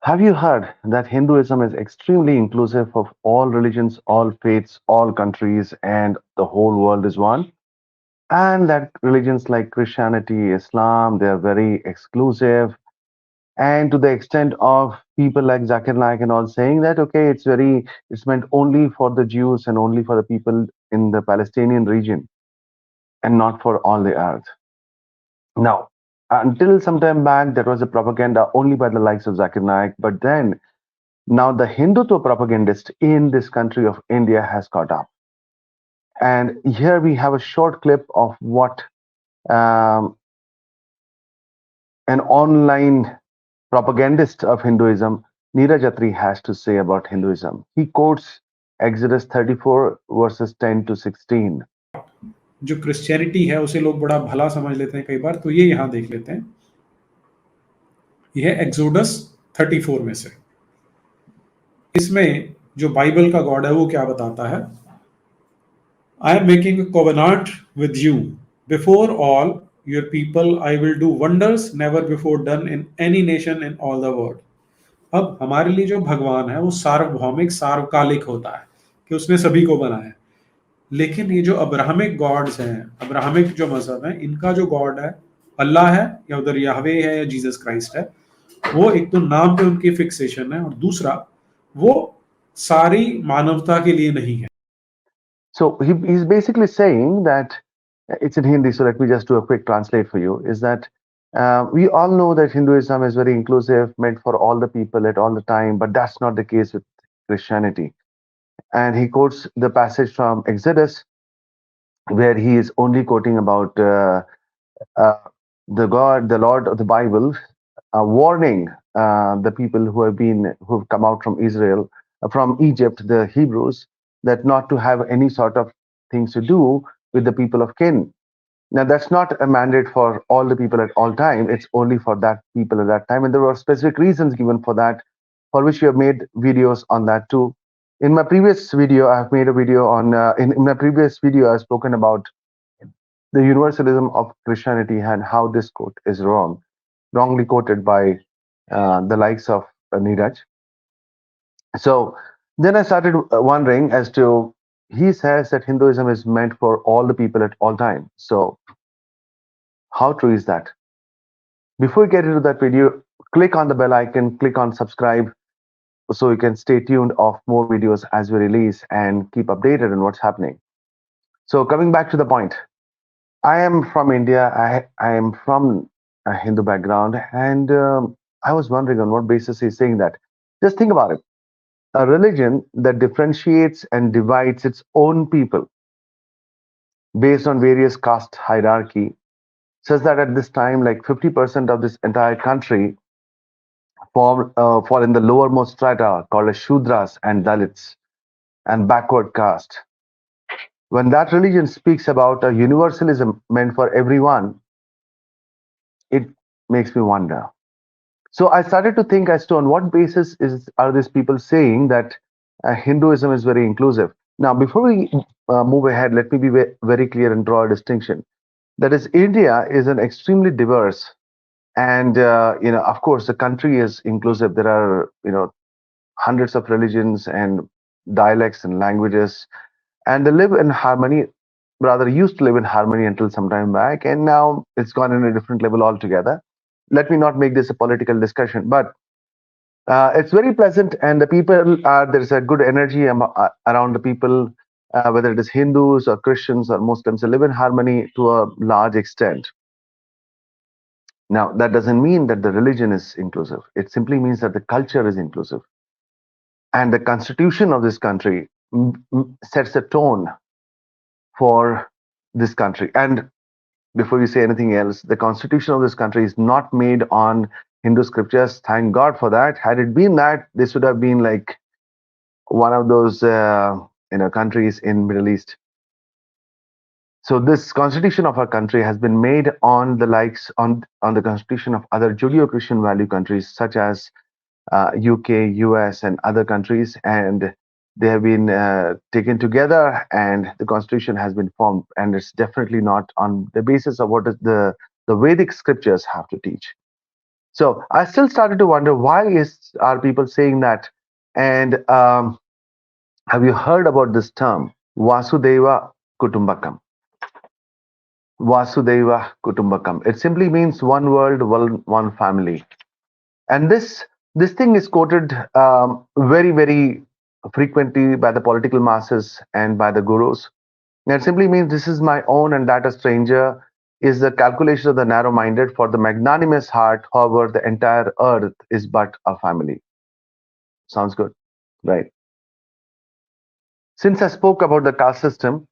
Have you heard that Hinduism is extremely inclusive of all religions, all faiths, all countries, and the whole world is one? And that religions like Christianity, Islam, they are very exclusive. And to the extent of people like Zakir Naik and all saying that, okay, it's meant only for the Jews and only for the people in the Palestinian region and not for all the earth. Now, until some time back, there was a propaganda only by the likes of Zakir Naik, but then now the Hindutva propagandist in this country of India has caught up. And here we have a short clip of what um, an online propagandist of Hinduism, Neeraj Atri, has to say about Hinduism. He quotes Exodus 34, verses 10 to 16. जो Christianity है उसे लोग बड़ा भला समझ लेते हैं कई बार, तो ये यहाँ देख लेते हैं। ये है एक्सोडस 34 में से। इसमें जो बाइबल का गॉड है वो क्या बताता है? I am making a covenant with you. Before all your people, I will do wonders never before done in any nation in all the world. अब हमारे लिए जो भगवान है वो सार्वभौमिक सार्वकालिक होता है कि उसने सभी को बनाया है। लेकिन ये जो अब्राहमिक गॉड्स हैं, अब्राहमिक जो मजहब है, इनका जो गॉड है अल्लाह है या उधर याहवे है या जीसस क्राइस्ट है, वो एक तो नाम पे उनकी फिक्सेशन है और दूसरा वो सारी मानवता के लिए नहीं है। So he's basically saying that it's in Hindi, so let me just do a quick translate for you. Is that we all know that Hinduism is very inclusive, meant for all the people at all the time, but that's not the case with Christianity. And he quotes the passage from Exodus, where he is only quoting about uh, the God, the Lord of the Bible, warning the people who've come out from Israel, from Egypt, the Hebrews, that not to have any sort of things to do with the people of Canaan. Now, that's not a mandate for all the people at all time. It's only for that people at that time, and there were specific reasons given for that, for which we have made videos on that too. In my previous video, I've made a video on. In my previous video, I've spoken about the universalism of Christianity and how this quote is wrongly quoted by the likes of Neeraj. So then I started wondering as to, he says that Hinduism is meant for all the people at all time. So how true is that? Before we get into that video, click on the bell icon, click on subscribe so you can stay tuned of more videos as we release and keep updated on what's happening. So coming back to the point, I am from India. I am from a Hindu background, and I was wondering on what basis he's saying that. Just think about it. A religion that differentiates and divides its own people based on various caste hierarchy says that at this time, like 50% of this entire country fall in the lowermost strata called as Shudras and Dalits and backward caste. When that religion speaks about a universalism meant for everyone, it makes me wonder. So I started to think as to on what basis are these people saying that Hinduism is very inclusive. Now, before we move ahead, let me be very clear and draw a distinction. That is, India is an extremely diverse, and of course, the country is inclusive. There are hundreds of religions and dialects and languages, and they live in harmony. Rather, used to live in harmony until some time back, and now it's gone in a different level altogether. Let me not make this a political discussion, but it's very pleasant, and the people there's a good energy around the people, whether it is Hindus or Christians or Muslims, they live in harmony to a large extent. Now, that doesn't mean that the religion is inclusive. It simply means that the culture is inclusive, and the constitution of this country sets a tone for this country. And before you say anything else, the constitution of this country is not made on Hindu scriptures. Thank God for that. Had it been that, this would have been like one of those countries in Middle East. So this constitution of our country has been made on the likes on the constitution of other Judeo-Christian value countries such as UK, US, and other countries, and they have been taken together, and the constitution has been formed. And it's definitely not on the basis of what is the Vedic scriptures have to teach. So I still started to wonder, why is are people saying that? And have you heard about this term, Vasudhaiva Kutumbhakam? Vasudhaiva Kutumbhakam. It simply means one world, one family. And this thing is quoted very frequently by the political masses and by the gurus. And it simply means this is my own and that a stranger is the calculation of the narrow-minded. For the magnanimous heart, however, the entire earth is but a family. Sounds good, right? Since I spoke about the caste system,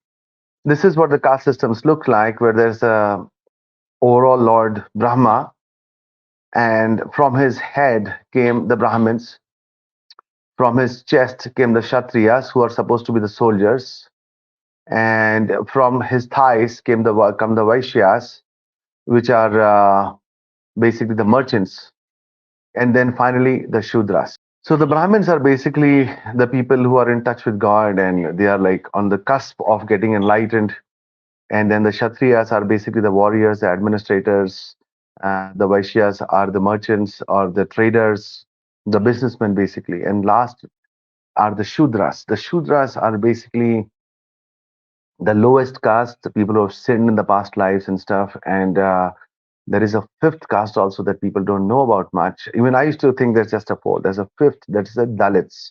this is what the caste systems look like, where there's a overall Lord Brahma, and from his head came the Brahmins, from his chest came the Kshatriyas, who are supposed to be the soldiers, and from his thighs come the Vaishyas, which are basically the merchants, and then finally the Shudras. So the Brahmins are basically the people who are in touch with God, and they are like on the cusp of getting enlightened. And then the Kshatriyas are basically the warriors, the administrators. The Vaishyas are the merchants or the traders, the businessmen basically. And last are the Shudras. The Shudras are basically the lowest caste, the people who have sinned in the past lives and stuff. And there is a fifth caste also that people don't know about much. Even I used to think there's just a fourth. There's a fifth, that is the Dalits,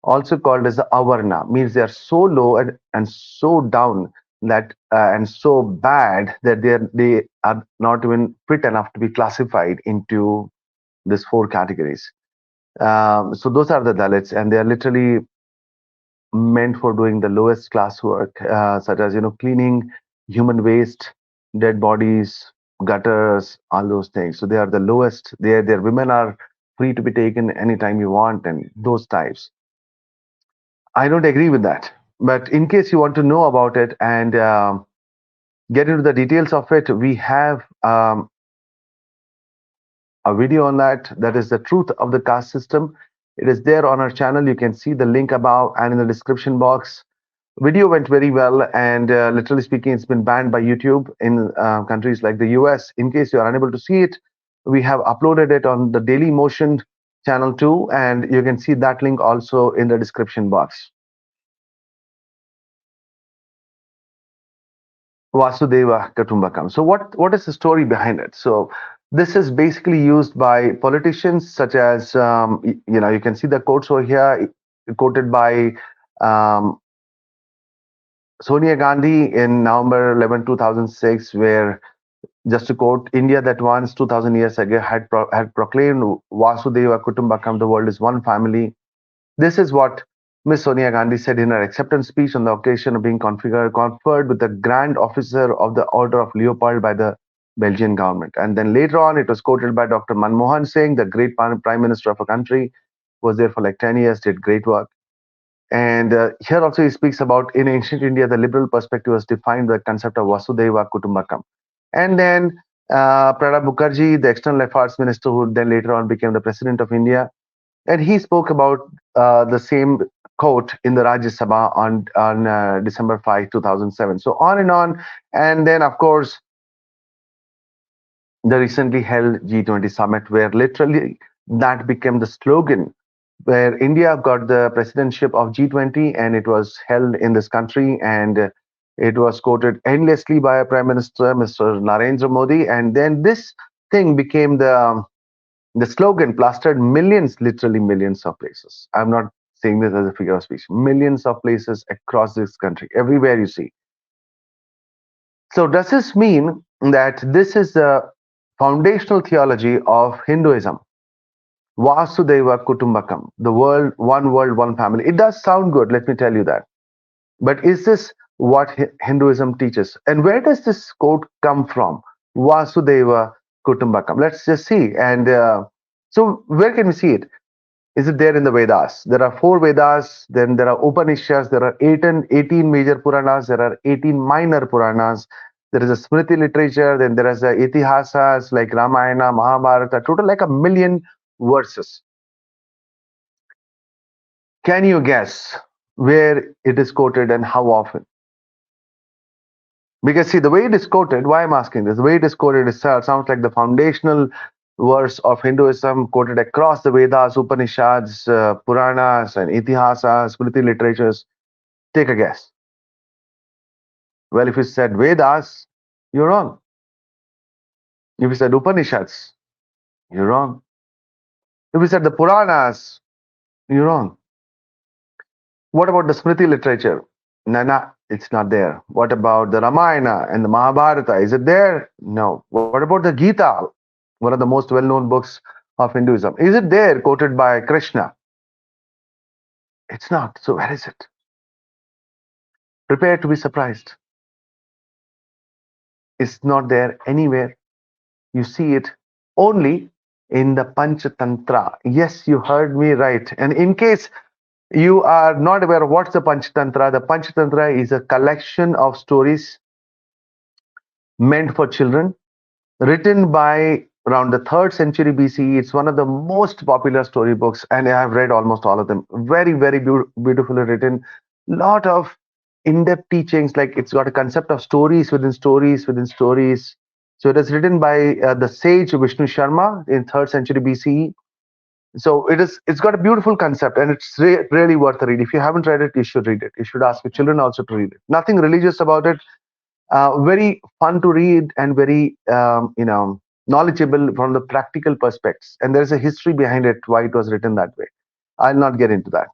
also called as the Avarna, means they are so low and so down that and so bad that they are not even fit enough to be classified into these four categories. So those are the Dalits, and they are literally meant for doing the lowest class work, such as cleaning human waste, dead bodies, gutters, all those things. So they are the lowest. Their women are free to be taken anytime you want, and those types. I don't agree with that. But in case you want to know about it and get into the details of it, we have a video on that. That is the truth of the caste system. It is there on our channel. You can see the link above and in the description box. Video went very well, and literally speaking, it's been banned by YouTube in countries like the US. In case you are unable to see it, we have uploaded it on the Daily Motion channel too, and you can see that link also in the description box. Vasudhaiva Kutumbhakam. So what is the story behind it? So this is basically used by politicians such as you can see the quotes over here, quoted by um, Sonia Gandhi in November 11, 2006, where, just to quote, India that once 2000 years ago had proclaimed Vasudhaiva Kutumbhakam, the world is one family. This is what Miss Sonia Gandhi said in her acceptance speech on the occasion of being conferred with the Grand Officer of the Order of Leopold by the Belgian government. And then later on, it was quoted by Dr. Manmohan Singh, the great Prime Minister of a country, was there for like 10 years, did great work. And here also he speaks about, in ancient India, the liberal perspective was defined the concept of Vasudhaiva Kutumbhakam. And then Pranab Mukherjee, the External Affairs Minister, who then later on became the President of India, and he spoke about the same quote in the Rajya Sabha on December 5, 2007. So on and on. And then, of course, the recently held G20 summit, where literally that became the slogan, where India got the presidentship of G20, and it was held in this country, and it was quoted endlessly by a Prime Minister, Mr. Narendra Modi. And then this thing became the slogan, plastered millions, literally millions of places. I'm not saying this as a figure of speech. Millions of places across this country, everywhere you see. So does this mean that this is the foundational theology of Hinduism? Vasudhaiva Kutumbhakam, the world, one family. It does sound good, let me tell you that. But is this what Hinduism teaches? And where does this quote come from? Vasudhaiva Kutumbhakam. Let's just see. And so where can we see it? Is it there in the Vedas? There are 4 Vedas, then there are Upanishads, there are 18 major Puranas, there are 18 minor Puranas, there is a Smriti literature, then there is the Itihasas like Ramayana, Mahabharata, total like a million verses. Can you guess where it is quoted and how often? Because see, the way it is quoted, why I'm asking this, the way it is quoted, it sounds like the foundational verse of Hinduism quoted across the Vedas, Upanishads, Puranas, and Itihasas, Smriti literatures? Take a guess. Well, if you said Vedas, you're wrong. If you said Upanishads, you're wrong. If you said the Puranas, you're wrong. What about the Smriti literature? No, no, it's not there. What about the Ramayana and the Mahabharata? Is it there? No. What about the Gita, one of the most well known books of Hinduism? Is it there, quoted by Krishna? It's not. So, where is it? Prepare to be surprised. It's not there anywhere. You see it only in the Panchatantra. Yes, you heard me right. And in case you are not aware of what's the Panchatantra is a collection of stories meant for children, written by around the 3rd century BCE. It's one of the most popular storybooks, and I have read almost all of them. Very, very beautifully written. Lot of in-depth teachings. Like it's got a concept of stories within stories within stories. So it is written by the sage Vishnu Sharma in 3rd century BCE. So it's got a beautiful concept, and it's really worth a read. If you haven't read it, you should read it. You should ask your children also to read it. Nothing religious about it. Very fun to read and very knowledgeable from the practical perspectives. And there's a history behind it why it was written that way. I'll not get into that.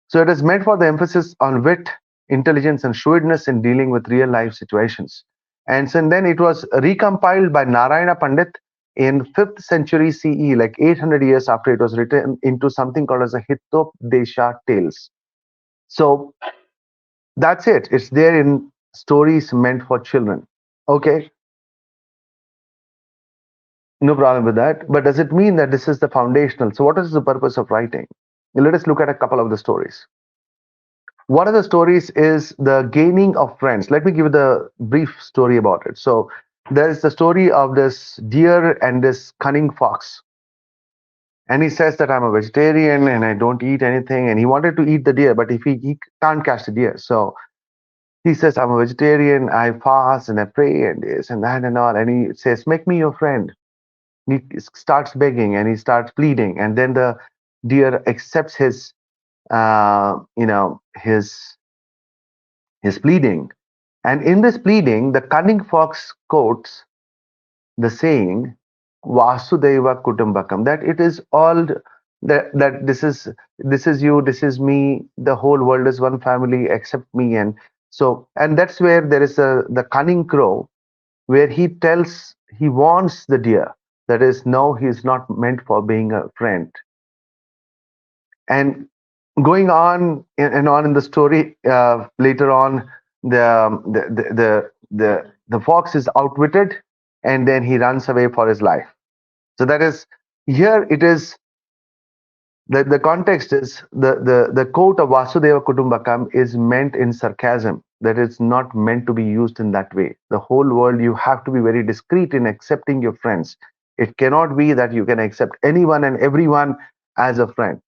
So it is meant for the emphasis on wit, intelligence, and shrewdness in dealing with real life situations. And so then it was recompiled by Narayana Pandit in 5th century CE, like 800 years after it was written, into something called as a Hitopdesha Tales. So that's it. It's there in stories meant for children. Okay, no problem with that. But does it mean that this is the foundational? So what is the purpose of writing? Let us look at a couple of the stories. One of the stories is the gaining of friends. Let me give you the brief story about it. So there is the story of this deer and this cunning fox. And he says that I'm a vegetarian and I don't eat anything. And he wanted to eat the deer, but if he can't catch the deer. So he says, I'm a vegetarian, I fast and I pray and this and that and all. And he says, make me your friend. He starts begging and he starts pleading. And then the deer accepts his, his pleading. And in this pleading, the cunning fox quotes the saying, Vasudhaiva Kutumbhakam, that it is all that this is you, this is me, the whole world is one family except me. And so, and that's where there is the cunning crow, where he warns the deer that is, no, he is not meant for being a friend. And going on and on in the story, later on, the fox is outwitted, and then he runs away for his life. So that is, here it is, the context is the quote of Vasudhaiva Kutumbhakam is meant in sarcasm, that it's not meant to be used in that way. The whole world, you have to be very discreet in accepting your friends. It cannot be that you can accept anyone and everyone as a friend.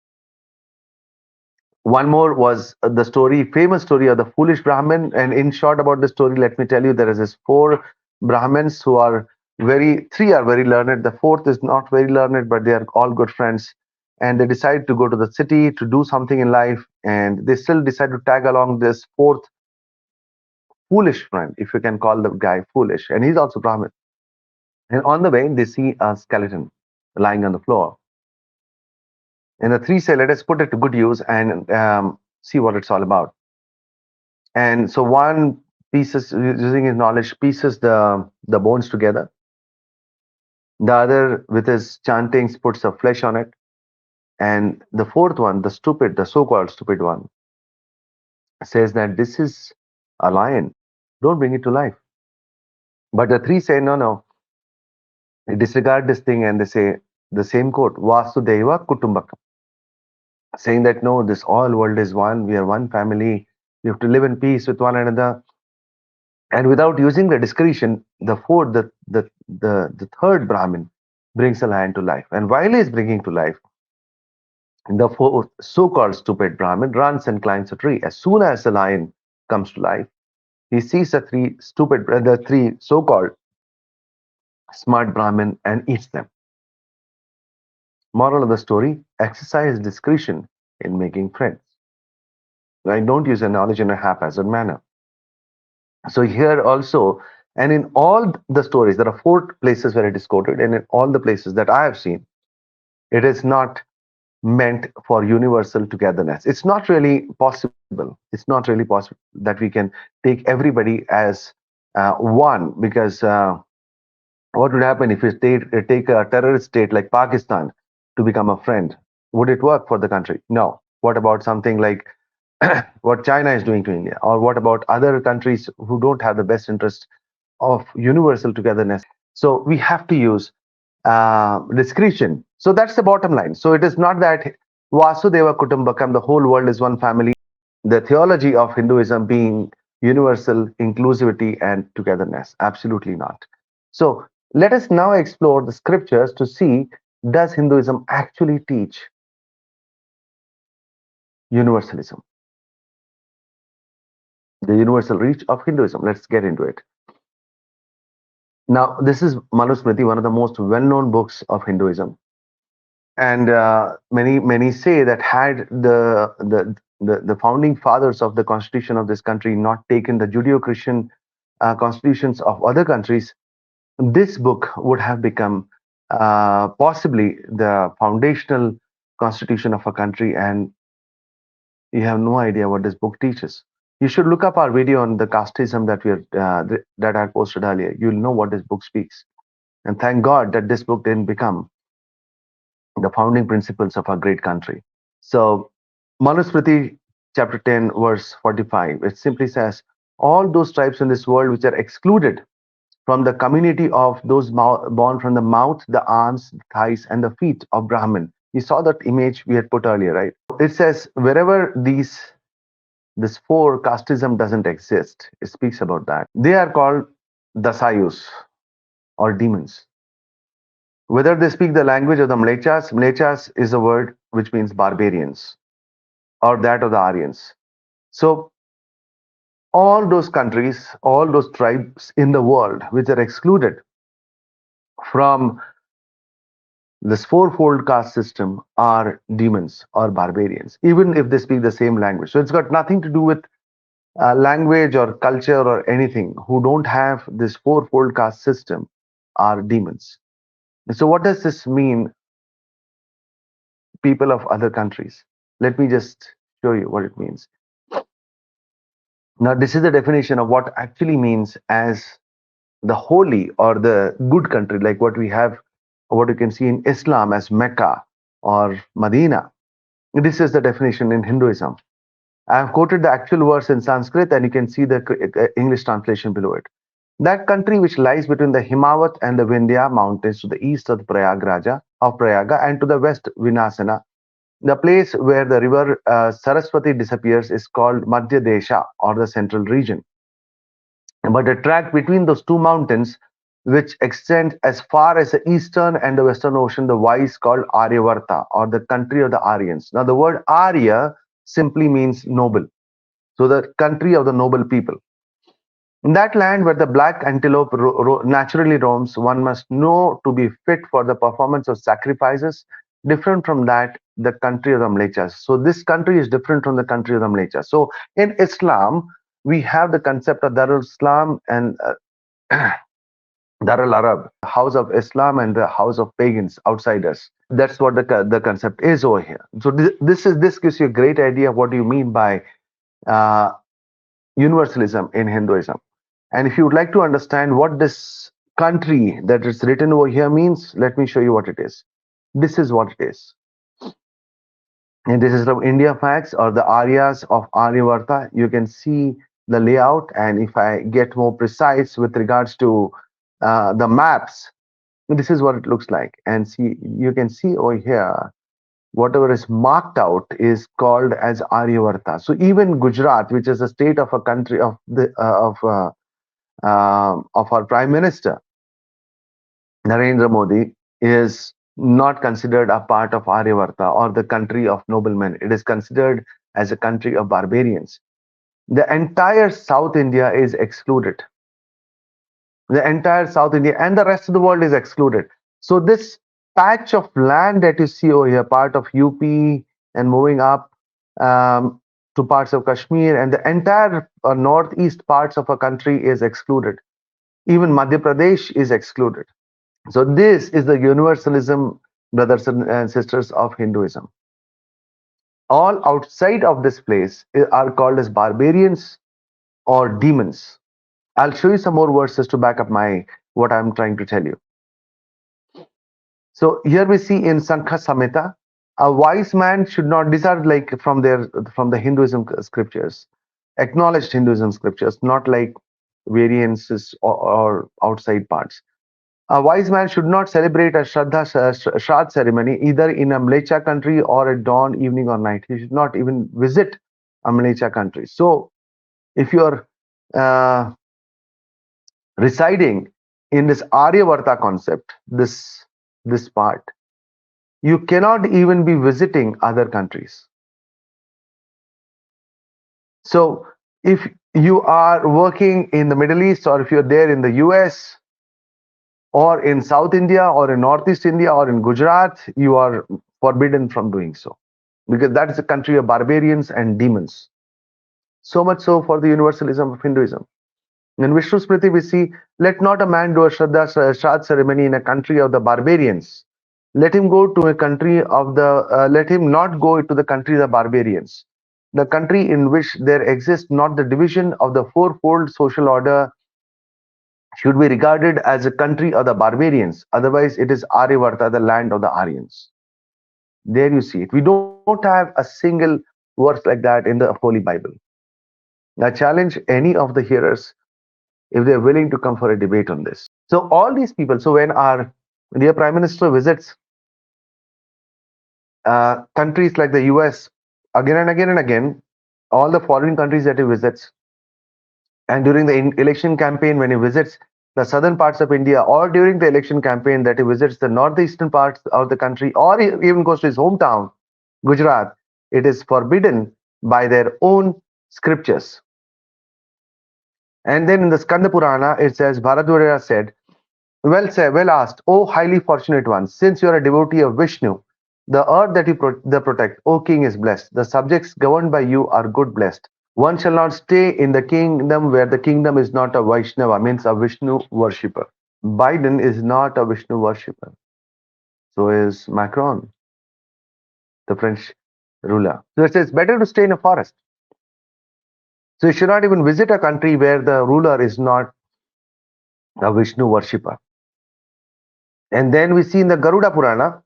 One more was the famous story of the foolish Brahmin. And in short about the story, let me tell you, there is this 4 Brahmins who are 3 are very learned. The 4th is not very learned, but they are all good friends. And they decide to go to the city to do something in life. And they still decide to tag along this 4th foolish friend, if you can call the guy foolish. And he's also Brahmin. And on the way, they see a skeleton lying on the floor. And the 3 say, let us put it to good use and see what it's all about. And so one pieces, using his knowledge, pieces the bones together. The other, with his chantings, puts a flesh on it. And the 4th one, the so-called stupid one, says that this is a lion. Don't bring it to life. But the 3 say, no, no. They disregard this thing and they say the same quote, Vasudhaiva Kutumbhakam, saying that no, this all world is one. We are one family. We have to live in peace with one another. And without using the discretion, the 3rd Brahmin brings a lion to life. And while he is bringing to life, the 4th so-called stupid Brahmin runs and climbs a tree. As soon as the lion comes to life, he sees the 3 so-called smart Brahmin and eats them. Moral of the story: exercise discretion in making friends. Right? Don't use your knowledge in a haphazard manner. So here also, and in all the stories, there are four places where it is quoted, and in all the places that I have seen, it is not meant for universal togetherness. It's not really possible. It's not really possible that we can take everybody as one, because what would happen if you take a terrorist state like Pakistan to become a friend? Would it work for the country? No. What about something like what China is doing to India? Or what about other countries who don't have the best interest of universal togetherness? So we have to use discretion. So that's the bottom line. So it is not that Vasudhaiva Kutumbhakam, the whole world is one family, the theology of Hinduism being universal inclusivity and togetherness. Absolutely not. So let us now explore the scriptures to see, does Hinduism actually teach universalism, the universal reach of Hinduism? Let's get into it. Now, this is Manusmriti, one of the most well-known books of Hinduism, and many say that had the founding fathers of the constitution of this country not taken the Judeo-Christian constitutions of other countries, this book would have become possibly the foundational constitution of a country, and you have no idea what this book teaches. You should look up our video on the casteism that I posted earlier. You'll know what this book speaks. And thank God that this book didn't become the founding principles of our great country. So, Manusmriti, chapter 10, verse 45, it simply says, all those tribes in this world which are excluded from the community of those born from the mouth, the arms, the thighs, and the feet of Brahman. You saw that image we had put earlier, right? It says wherever this four casteism doesn't exist, it speaks about that. They are called dasayus or demons. Whether they speak the language of the Mlechas is a word which means barbarians, or that of the Aryans. So all those countries, all those tribes in the world which are excluded from this fourfold caste system are demons or barbarians, even if they speak the same language. So it's got nothing to do with language or culture or anything. Who don't have this fourfold caste system are demons. So what does this mean, people of other countries? Let me just show you what it means. Now, this is the definition of what actually means as the holy or the good country, like what we have, what you can see in Islam as Mecca or Medina. This is the definition in Hinduism. I have quoted the actual verse in Sanskrit, and you can see the English translation below it. That country which lies between the Himavat and the Vindhya mountains to the east of Prayagraja of Prayaga and to the west Vinasana, the place where the river Saraswati disappears is called Madhya Desha, or the central region. But the tract between those two mountains, which extend as far as the eastern and the western ocean, the is called Aryavarta, or the country of the Aryans. Now, the word Arya simply means noble. So, the country of the noble people. In that land where the black antelope naturally roams, one must know to be fit for the performance of sacrifices, different from that, the country of the Mlechas. So this country is different from the country of the Mlechas. So in Islam, we have the concept of Darul Islam and Darul Arab, house of Islam and the house of pagans, outsiders. That's what the concept is over here. So this gives you a great idea of what you mean by uh, universalism in Hinduism. And if you would like to understand what this country that is written over here means, let me show you what it is. This is what it is. And this is from India Facts, or the Aryas of Aryavarta. You can see the layout. And if I get more precise with regards to the maps, this is what it looks like. And see, you can see over here, whatever is marked out is called as Aryavarta. So even Gujarat, which is a state of a country of our Prime Minister, Narendra Modi, is not considered a part of Aryavarta or the country of noblemen. It is considered as a country of barbarians. The entire South India is excluded. The entire South India and the rest of the world is excluded. So this patch of land that you see over here, part of UP and moving up um, to parts of Kashmir, and the entire northeast parts of a country is excluded. Even Madhya Pradesh is excluded. So this is the universalism, brothers and sisters, of Hinduism. All outside of this place are called as barbarians or demons. I'll show you some more verses to back up my what I'm trying to tell you. So here we see in Sankha Samhita, a wise man should not. These are like from the Hinduism scriptures, acknowledged Hinduism scriptures, not like variances or outside parts. A wise man should not celebrate a Shraddha ceremony either in a Mlecha country or at dawn, evening, or night. He should not even visit a Mlecha country. So, if you're uh, residing in this Aryavarta concept, this part, you cannot even be visiting other countries. So, if you are working in the Middle East or if you're there in the US, or in South India or in Northeast India or in Gujarat, you are forbidden from doing so because that is a country of barbarians and demons. So much so for the universalism of Hinduism. In Vishnu Smriti, we see, let not a man do a Shraddha ceremony in a country of the barbarians. Let him go to a country of the, let him not go to the country of the barbarians. The country in which there exists not the division of the fourfold social order should be regarded as a country of the barbarians. Otherwise, it is Aryavarta, the land of the Aryans. There you see it. We don't have a single verse like that in the Holy Bible. I challenge any of the hearers if they're willing to come for a debate on this. So, all these people, so when our dear Prime Minister visits countries like the US again and again and again, all the foreign countries that he visits, and during the election campaign, when he visits the southern parts of India, or during the election campaign that he visits the northeastern parts of the country, or he even goes to his hometown, Gujarat, it is forbidden by their own scriptures. And then in the Skanda Purana, it says, Bharadwaja said, well asked, O highly fortunate one, since you are a devotee of Vishnu, the earth that you protect, O king, is blessed. The subjects governed by you are good blessed. One shall not stay in the kingdom where the kingdom is not a Vaishnava, means a Vishnu worshipper. Biden is not a Vishnu worshipper. So is Macron, the French ruler. So it says better to stay in a forest. So you should not even visit a country where the ruler is not a Vishnu worshipper. And then we see in the Garuda Purana,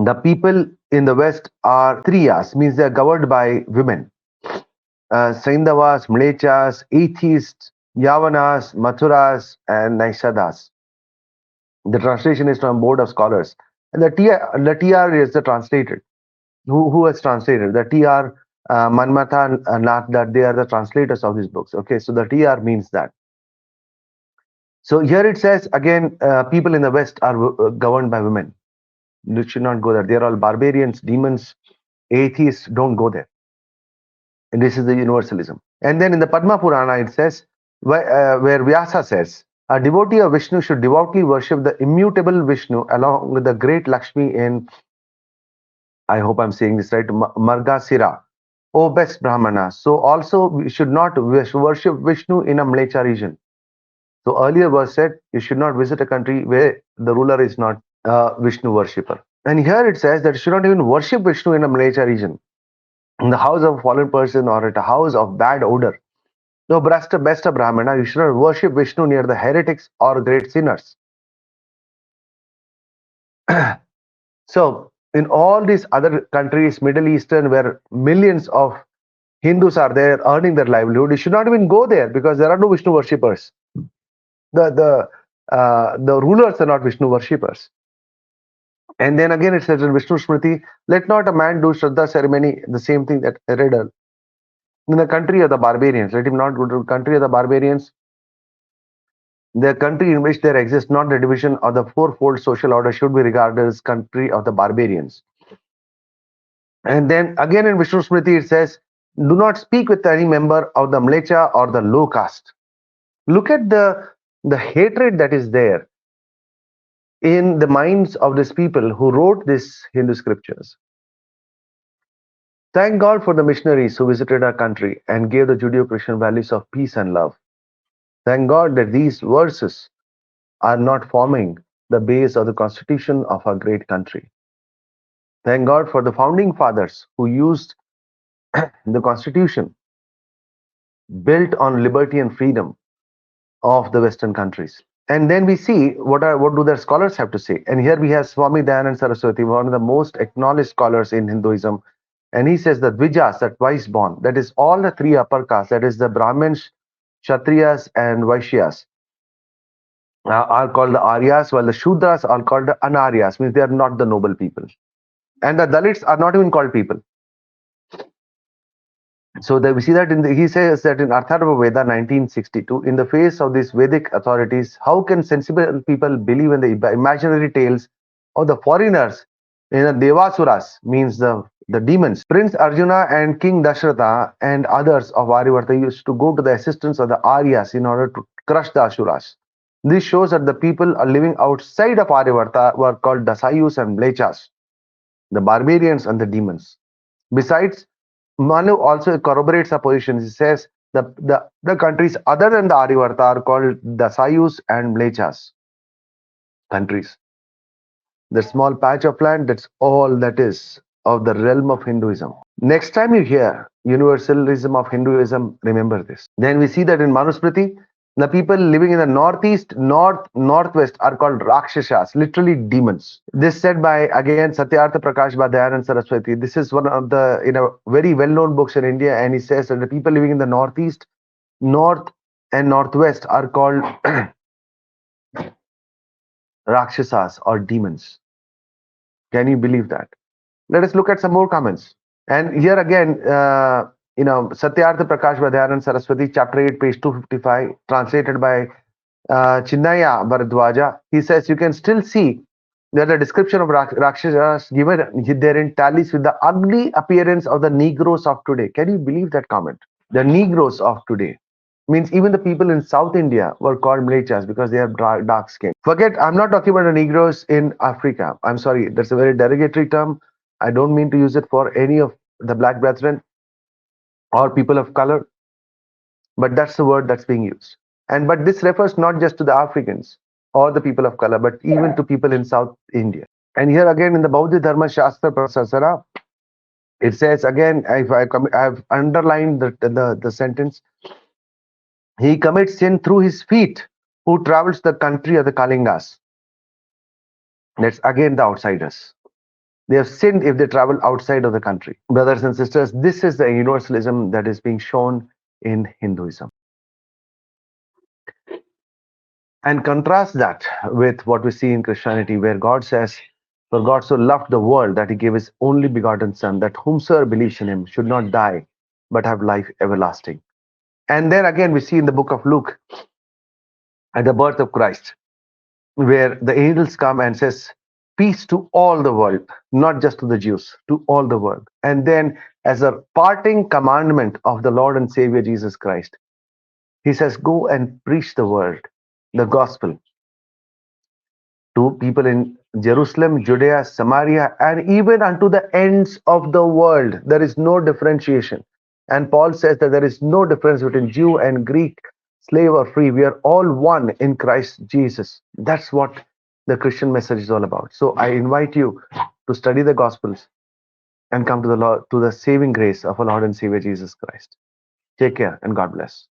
the people in the West are Triyas, means they are governed by women. Saindavas, Mlechas, Atheists, Yavanas, Mathuras, and Naishadas. The translation is from Board of Scholars. And the TR is the translated. Who has translated? The TR, Manmatha, Nath, that they are the translators of these books. Okay, so the TR means that. So here it says, again, people in the West are governed by women. You should not go there. They are all barbarians, demons, atheists. Don't go there. And this is the universalism. And then in the Padma Purana, it says, where Vyasa says, a devotee of Vishnu should devoutly worship the immutable Vishnu along with the great Lakshmi in, I hope I'm saying this right, Margasira, O best Brahmana. So also we should not worship Vishnu in a Mlecha region. So earlier was said, you should not visit a country where the ruler is not a Vishnu worshipper. And here it says that you should not even worship Vishnu in a Mlecha region, in the house of a fallen person or at a house of bad odor. No, best a Brahmana, you should not worship Vishnu near the heretics or great sinners. So, in all these other countries, Middle Eastern, where millions of Hindus are there earning their livelihood, you should not even go there because there are no Vishnu worshippers. The rulers are not Vishnu worshippers. And then again it says in Vishnu Smriti, let not a man do Shraddha ceremony, the same thing that I read in the country of the barbarians. Let him not go to the country of the barbarians, the country in which there exists not the division of the fourfold social order should be regarded as country of the barbarians. And then again in Vishnu Smriti it says, do not speak with any member of the Mlecha or the low caste. Look at the hatred that is there. in the minds of these people who wrote these Hindu scriptures. Thank God for the missionaries who visited our country and gave the Judeo-Christian values of peace and love. Thank God that these verses are not forming the base of the constitution of our great country. Thank God for the founding fathers who used the constitution built on liberty and freedom of the Western countries. And then we see what do their scholars have to say. And here we have Swami Dayanand Saraswati, one of the most acknowledged scholars in Hinduism. And he says that Vijas, that twice born, that is all the three upper castes, that is the Brahmins, Kshatriyas, and Vaishyas, are called the Aryas, while the Shudras are called the Anaryas, means they are not the noble people. And the Dalits are not even called people. So that we see that he says that in Atharva Veda 1962, in the face of these Vedic authorities, how can sensible people believe in the imaginary tales of the foreigners in the Devasuras, means the demons? Prince Arjuna and King Dashratha and others of Aryavarta used to go to the assistance of the Aryas in order to crush the Asuras. This shows that the people are living outside of Aryavarta were called Dasayus and Mlechas, the barbarians and the demons. Besides, Manu also corroborates our position. He says the countries other than the Aryavarta are called Dasayus and Mlechas countries. The small patch of land, that's all that is of the realm of Hinduism. Next time you hear universalism of Hinduism, remember this. Then we see that in Manusmriti, the people living in the northeast, northwest are called Rakshasas, literally demons. This said by again Satyartha Prakash by Dayanand Saraswati. This is one of the very well-known books in India, and he says that the people living in the northeast, north, and northwest are called Rakshasas or demons. Can you believe that? Let us look at some more comments. And here again, Satyartha Prakash by Dayanand Saraswati, chapter 8, page 255, translated by Chinnaya Bharadwaja. He says, you can still see that the description of Rakshasas given therein tallies with the ugly appearance of the Negroes of today. Can you believe that comment? The Negroes of today. Means even the people in South India were called Mlechas because they have dark skin. Forget, I'm not talking about the Negroes in Africa. I'm sorry, that's a very derogatory term. I don't mean to use it for any of the black brethren or people of color, but that's the word that's being used. But this refers not just to the Africans or the people of color, but even to people in South India. And here again in the Bauddha Dharma Shastra Prasasara, it says again, I've underlined the sentence, he commits sin through his feet who travels the country of the Kalingas. That's again the outsiders. They have sinned if they travel outside of the country. Brothers and sisters, this is the universalism that is being shown in Hinduism. And contrast that with what we see in Christianity, where God says, for God so loved the world that he gave his only begotten Son, that whomsoever believes in him should not die, but have life everlasting. And then again, we see in the book of Luke, at the birth of Christ, where the angels come and says, peace to all the world, not just to the Jews, to all the world. And then as a parting commandment of the Lord and Savior Jesus Christ, he says, go and preach the word, the gospel, to people in Jerusalem, Judea, Samaria, and even unto the ends of the world. There is no differentiation. And Paul says that there is no difference between Jew and Greek, slave or free. We are all one in Christ Jesus. That's what the Christian message is all about. So I invite you to study the Gospels and come to the saving grace of our Lord and Savior Jesus Christ. Take care and God bless.